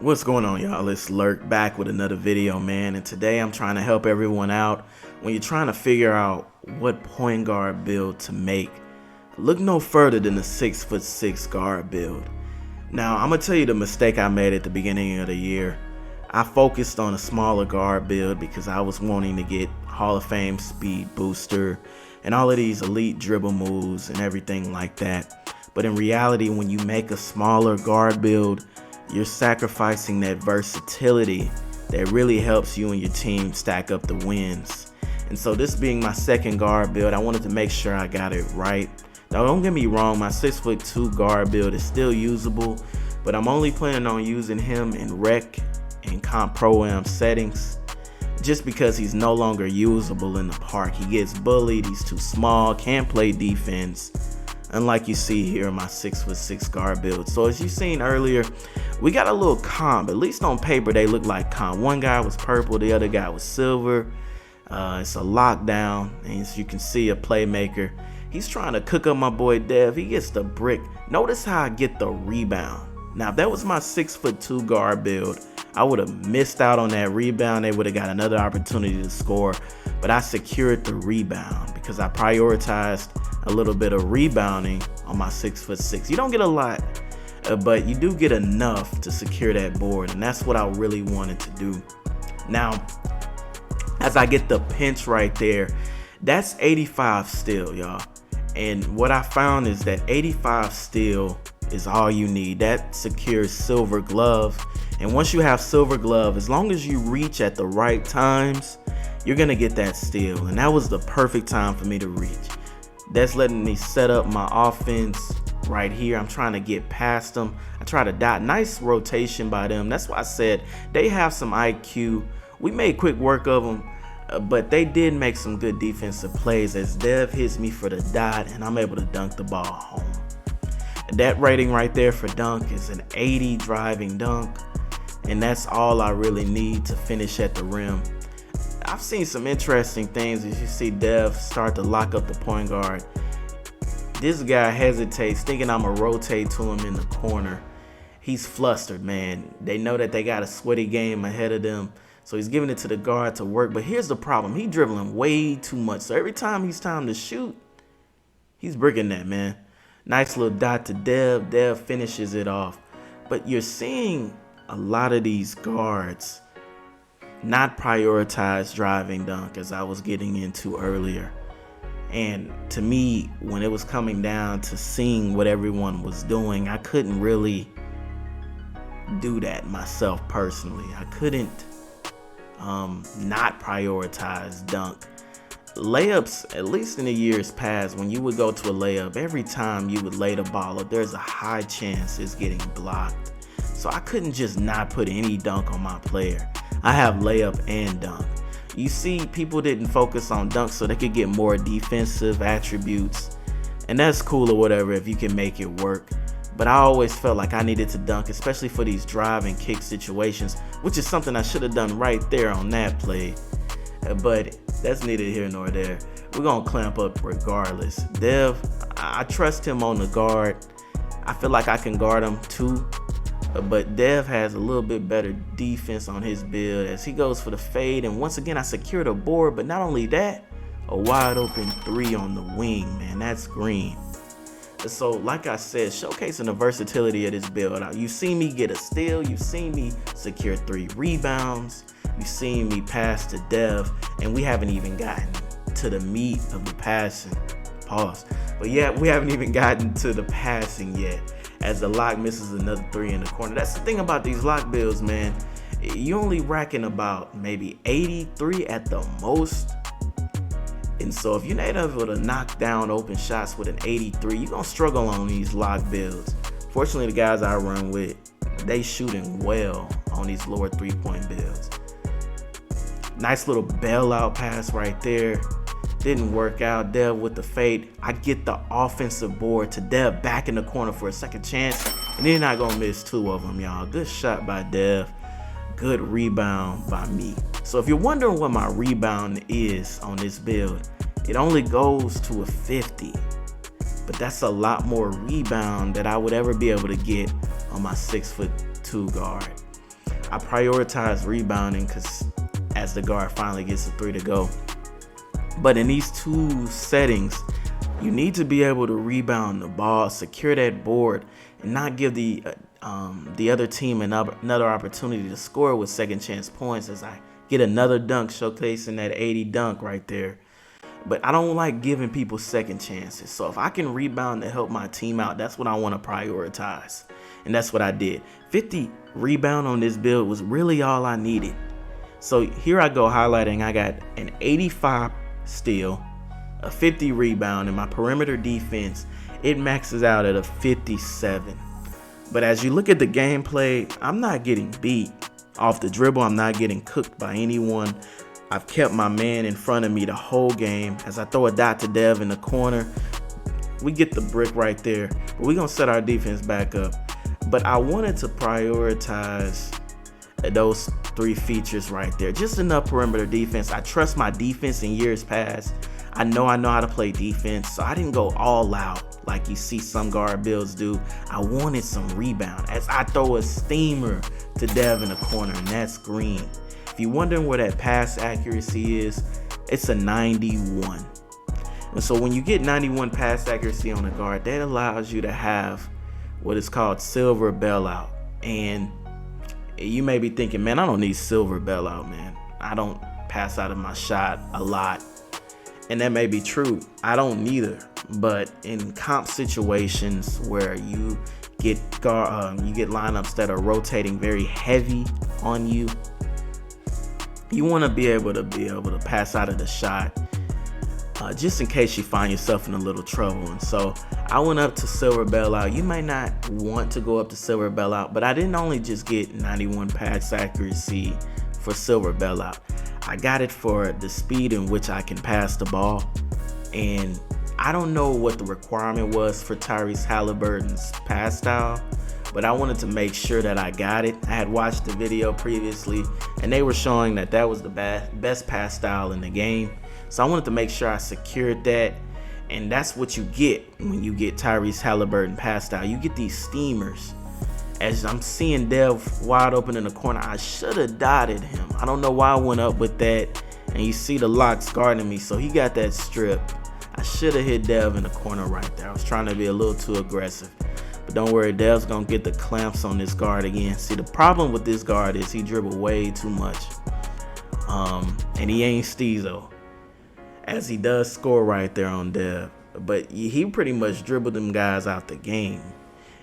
What's going on, y'all? It's Lurk back with another video, man. And today I'm trying to help everyone out. When you're trying to figure out what point guard build to make, look no further than the 6'6" guard build. Now, I'm gonna tell you the mistake I made at the beginning of the year. I focused on a smaller guard build because I was wanting to get Hall of Fame speed booster and all of these elite dribble moves and everything like that. But in reality, when you make a smaller guard build, you're sacrificing that versatility that really helps you and your team stack up the wins. And so this being my second guard build, I wanted to make sure I got it right. Now don't get me wrong, my 6'2" guard build is still usable, but I'm only planning on using him in rec and comp pro-am settings just because he's no longer usable in the park. He gets bullied, he's too small, can't play defense, unlike you see here in my 6'6" guard build. So as you seen earlier, we got a little comp. At least on paper they look like comp. One guy was purple, the other guy was silver. It's a lockdown, and as you can see, a playmaker. He's trying to cook up my boy Dev. He gets the brick. Notice how I get the rebound. Now if that was my 6'2" guard build, I would have missed out on that rebound. They would have got another opportunity to score, but I secured the rebound because I prioritized a little bit of rebounding on my 6'6". You don't get a lot, but you do get enough to secure that board, and that's what I really wanted to do. Now, as I get the pinch right there, that's 85 steal, y'all. And what I found is that 85 steal is all you need. That secures silver glove. And once you have silver glove, as long as you reach at the right times, you're gonna get that steal. And that was the perfect time for me to reach. That's letting me set up my offense right here. I'm trying to get past them. I try to dot. Nice rotation by them. That's why I said they have some IQ. We made quick work of them, but they did make some good defensive plays as Dev hits me for the dot and I'm able to dunk the ball home. That rating right there for dunk is an 80 driving dunk, and that's all I really need to finish at the rim. I've seen some interesting things as you see Dev start to lock up the point guard. This guy hesitates, thinking I'm gonna rotate to him in the corner. He's flustered, man. They know that they got a sweaty game ahead of them, so he's giving it to the guard to work. But here's the problem. He's dribbling way too much, so every time he's time to shoot, he's bricking that, man. Nice little dot to Dev. Dev finishes it off. But you're seeing a lot of these guards not prioritize driving dunk, as I was getting into earlier. And to me, when it was coming down to seeing what everyone was doing, I couldn't really do that myself personally. I couldn't not prioritize dunk. Layups, at least in the years past, when you would go to a layup, every time you would lay the ball up, there's a high chance it's getting blocked. So I couldn't just not put any dunk on my player. I have layup and dunk. You see, people didn't focus on dunk so they could get more defensive attributes, and that's cool or whatever if you can make it work. But I always felt like I needed to dunk, especially for these drive and kick situations, which is something I should have done right there on that play. But that's neither here nor there. We're gonna clamp up regardless. Dev, I trust him on the guard. I feel like I can guard him too. But Dev has a little bit better defense on his build as he goes for the fade. And once again, I secured a board, but not only that, a wide open three on the wing, man. That's green. So like I said, showcasing the versatility of this build. You see me get a steal, you see me secure 3 rebounds, you see me pass to Dev, and we haven't even gotten to the meat of the passing. Pause. But yeah, we haven't even gotten to the passing yet, as the lock misses another 3 in the corner. That's the thing about these lock builds, man. You only racking about maybe 83 at the most. And so if you're not able to knock down open shots with an 83, you're gonna struggle on these lock builds. Fortunately, the guys I run with, they shooting well on these lower 3-point builds. Nice little bailout pass right there. Didn't work out. Dev with the fade. I get the offensive board to Dev back in the corner for a second chance, and they're not gonna miss 2 of them, y'all. Good shot by Dev. Good rebound by me. So if you're wondering what my rebound is on this build, it only goes to a 50. But that's a lot more rebound that I would ever be able to get on my 6'2" guard. I prioritize rebounding because as the guard finally gets the 3 to go. But in these two settings, you need to be able to rebound the ball, secure that board, and not give the other team another opportunity to score with second chance points. As I get another dunk showcasing that 80 dunk right there. But I don't like giving people second chances. So if I can rebound to help my team out, that's what I want to prioritize. And that's what I did. 50 rebound on this build was really all I needed. So here I go highlighting. I got an 85 steal, a 50 rebound, and my perimeter defense, it maxes out at a 57. But as you look at the gameplay, I'm not getting beat off the dribble. I'm not getting cooked by anyone. I've kept my man in front of me the whole game. As I throw a dot to Dev in the corner, we get the brick right there. But we're going to set our defense back up. But I wanted to prioritize those 3 features right there. Just enough perimeter defense. I trust my defense in years past. I know how to play defense. So I didn't go all out like you see some guard builds do. I wanted some rebound as I throw a steamer to Dev in the corner, and that's green. If you're wondering where that pass accuracy is, it's a 91. And so when you get 91 pass accuracy on a guard, that allows you to have what is called silver bailout. And you may be thinking, man, I don't need silver bailout, man. I don't pass out of my shot a lot. And that may be true. I don't neither. But in comp situations where you get lineups that are rotating very heavy on you, you want to be able to pass out of the shot, just in case you find yourself in a little trouble. And so I went up to silver bailout. You may not want to go up to silver bailout, but I didn't only just get 91 pass accuracy for silver bailout. I got it for the speed in which I can pass the ball. And I don't know what the requirement was for Tyrese Halliburton's pass style, but I wanted to make sure that I got it. I had watched the video previously, and they were showing that was the best pass style in the game. So I wanted to make sure I secured that, and that's what you get when you get Tyrese Halliburton pass style. You get these steamers. As I'm seeing Dev wide open in the corner, I should have dotted him. I don't know why I went up with that, and you see the locks guarding me, so he got that strip. I should have hit Dev in the corner right there. I was trying to be a little too aggressive. But don't worry, Dev's gonna get the clamps on this guard again. See, the problem with this guard is he dribbled way too much. And he ain't Steezo, as he does score right there on Dev. But he pretty much dribbled them guys out the game.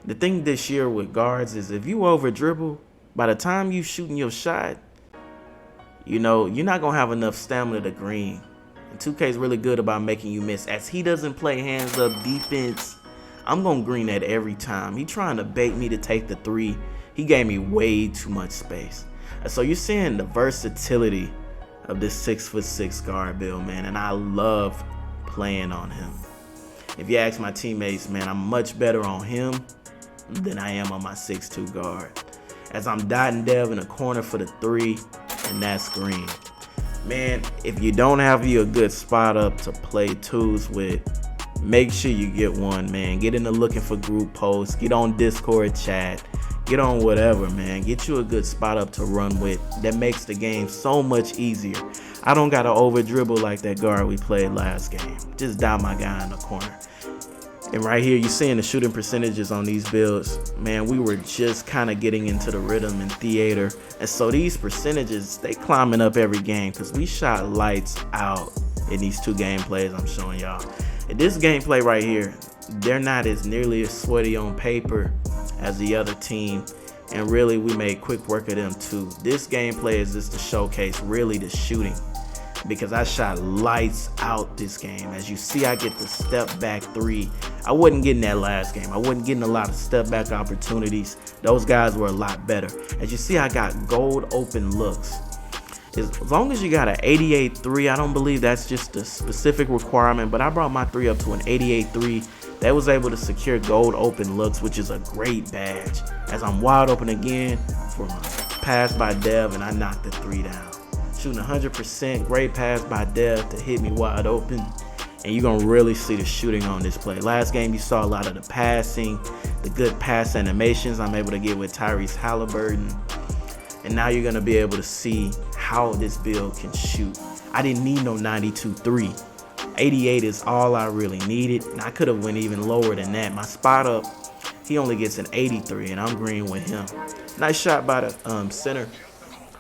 The thing this year with guards is if you over dribble, by the time you shooting your shot, you're not gonna have enough stamina to green. And 2K is really good about making you miss. As he doesn't play hands up defense, I'm gonna green that every time. He trying to bait me to take the 3. He gave me way too much space. So you're seeing the versatility of this 6'6" guard build, man, and I love playing on him. If you ask my teammates, man, I'm much better on him than I am on my 6'2" guard. As I'm dotting Dev in the corner for the 3, and that's green. Man, if you don't have you a good spot up to play 2s with, make sure you get one, man. Get into looking for group posts, get on Discord chat, get on whatever, man. Get you a good spot up to run with. That makes the game so much easier. I don't gotta over dribble like that guard we played last game. Just dot my guy in the corner. And right here, you're seeing the shooting percentages on these builds. Man, we were just kind of getting into the rhythm and theater. And so these percentages, they climbing up every game because we shot lights out in these 2 gameplays I'm showing y'all. And this gameplay right here, they're not as nearly as sweaty on paper as the other team. And really, we made quick work of them too. This gameplay is just to showcase really the shooting, because I shot lights out this game. As you see, I get the step back 3. I wasn't getting that last game. I wasn't getting a lot of step back opportunities. Those guys were a lot better. As you see, I got gold open looks. As long as you got an 88-3, I don't believe that's just a specific requirement, but I brought my 3 up to an 88-3. That was able to secure gold open looks, which is a great badge. As I'm wide open again from a pass by Dev, and I knocked the 3 down. Shooting 100%, great pass by Dev to hit me wide open. And you're going to really see the shooting on this play. Last game, you saw a lot of the passing, the good pass animations I'm able to get with Tyrese Halliburton. And now you're gonna be able to see how this build can shoot. I didn't need no 92.3. 88 is all I really needed, and I could have went even lower than that. My spot up, he only gets an 83, and I'm green with him. Nice shot by the center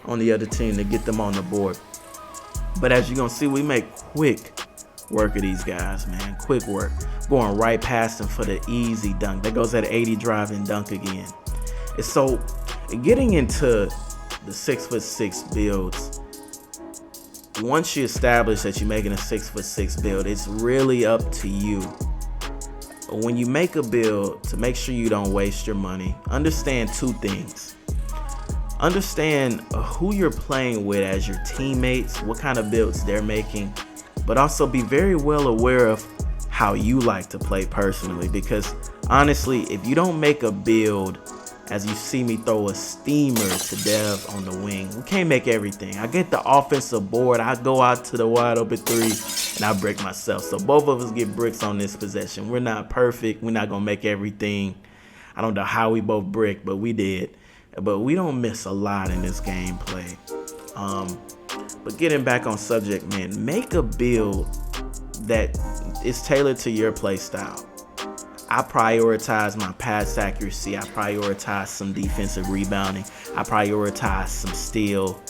on the other team to get them on the board. But as you're gonna see, we make quick work of these guys, man. Quick work. Going right past them for the easy dunk. That goes at 80 drive and dunk again. And so getting into the 6'6" builds, once you establish that you're making a 6'6" build, it's really up to you. When you make a build, to make sure you don't waste your money, understand two things. Understand who you're playing with as your teammates, what kind of builds they're making, but also be very well aware of how you like to play personally, because honestly, if you don't make a build, as you see me throw a steamer to Dev on the wing, we can't make everything. I get the offensive board, I go out to the wide open three, and I brick myself. So both of us get bricks on this possession. We're not perfect, we're not gonna make everything. I don't know how we both brick, but we did. But we don't miss a lot in this gameplay. But getting back on subject, man, make a build that is tailored to your play style. I prioritize my pass accuracy. I prioritize some defensive rebounding. I prioritize some steal.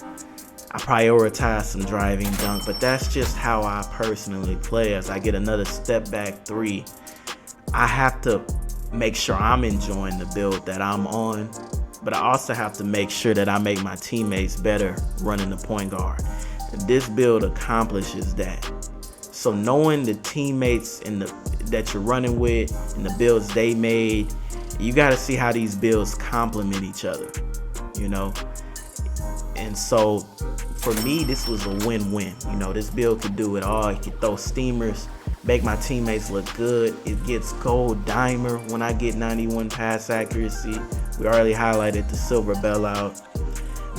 I prioritize some driving dunk. But that's just how I personally play. As I get another step back three, I have to make sure I'm enjoying the build that I'm on. But I also have to make sure that I make my teammates better running the point guard. And this build accomplishes that. So knowing the teammates that you're running with and the builds they made, you got to see how these builds complement each other, you know. And so for me, this was a win-win. You know, this build could do it all. It could throw steamers, make my teammates look good. It gets gold dimer when I get 91 pass accuracy. We already highlighted the silver bailout.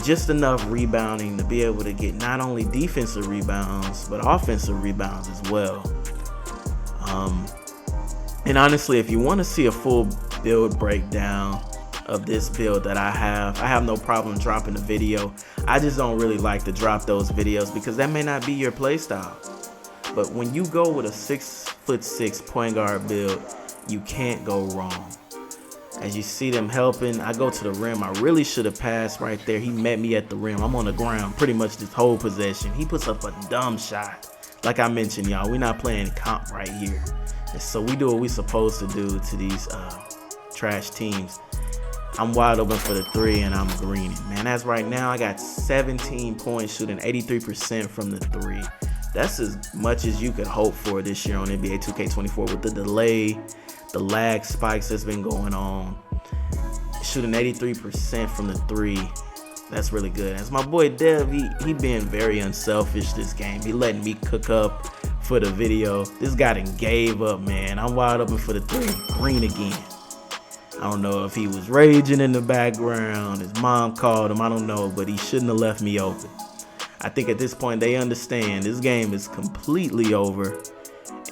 Just enough rebounding to be able to get not only defensive rebounds, but offensive rebounds as well. And honestly, if you want to see a full build breakdown of this build that I have no problem dropping a video. I just don't really like to drop those videos because that may not be your play style. But when you go with a 6'6" point guard build, you can't go wrong. As you see them helping, I go to the rim. I really should have passed right there. He met me at the rim. I'm on the ground pretty much this whole possession. He puts up a dumb shot. Like I mentioned, y'all, we're not playing comp right here. And so we do what we're supposed to do to these trash teams. I'm wide open for the three and I'm greening. Man, as right now, I got 17 points shooting 83% from the three. That's as much as you could hope for this year on NBA 2K24 with the delay, the lag spikes that's been going on. Shooting 83% from the three. That's really good. As my boy Dev, he been very unselfish this game. He letting me cook up for the video. This guy done gave up, man. I'm wide open for the three. Green again. I don't know if he was raging in the background. His mom called him. I don't know, but he shouldn't have left me open. I think at this point they understand this game is completely over.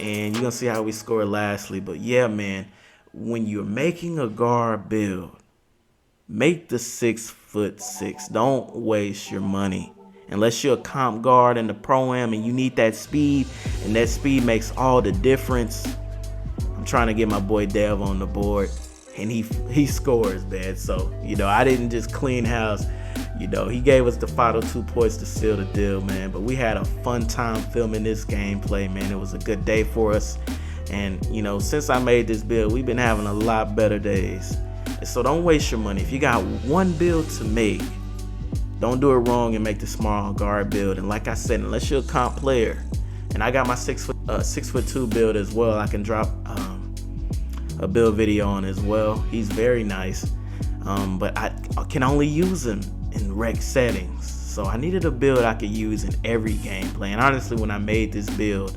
And you're going to see how we score lastly. But yeah, man, when you're making a guard build, make the 6'6". Don't waste your money. Unless you're a comp guard in the Pro-Am and you need that speed, and that speed makes all the difference. I'm trying to get my boy Dev on the board, and he scores, man. So, you know, I didn't just clean house. You know, he gave us the final 2 points to seal the deal, man. But we had a fun time filming this gameplay, man. It was a good day for us. And, you know, since I made this build, we've been having a lot better days. And so don't waste your money. If you got one build to make, don't do it wrong and make the small guard build. And like I said, unless you're a comp player, and I got my 6'2" build as well, I can drop a build video on as well. He's very nice, but I can only use him in rec settings. So I needed a build I could use in every gameplay. And honestly, when I made this build,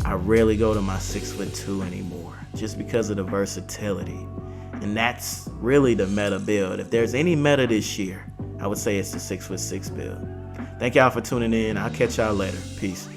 I rarely go to my 6'2" anymore, just because of the versatility. And that's really the meta build. If there's any meta this year, I would say it's the 6'6" build. Thank y'all for tuning in. I'll catch y'all later. Peace.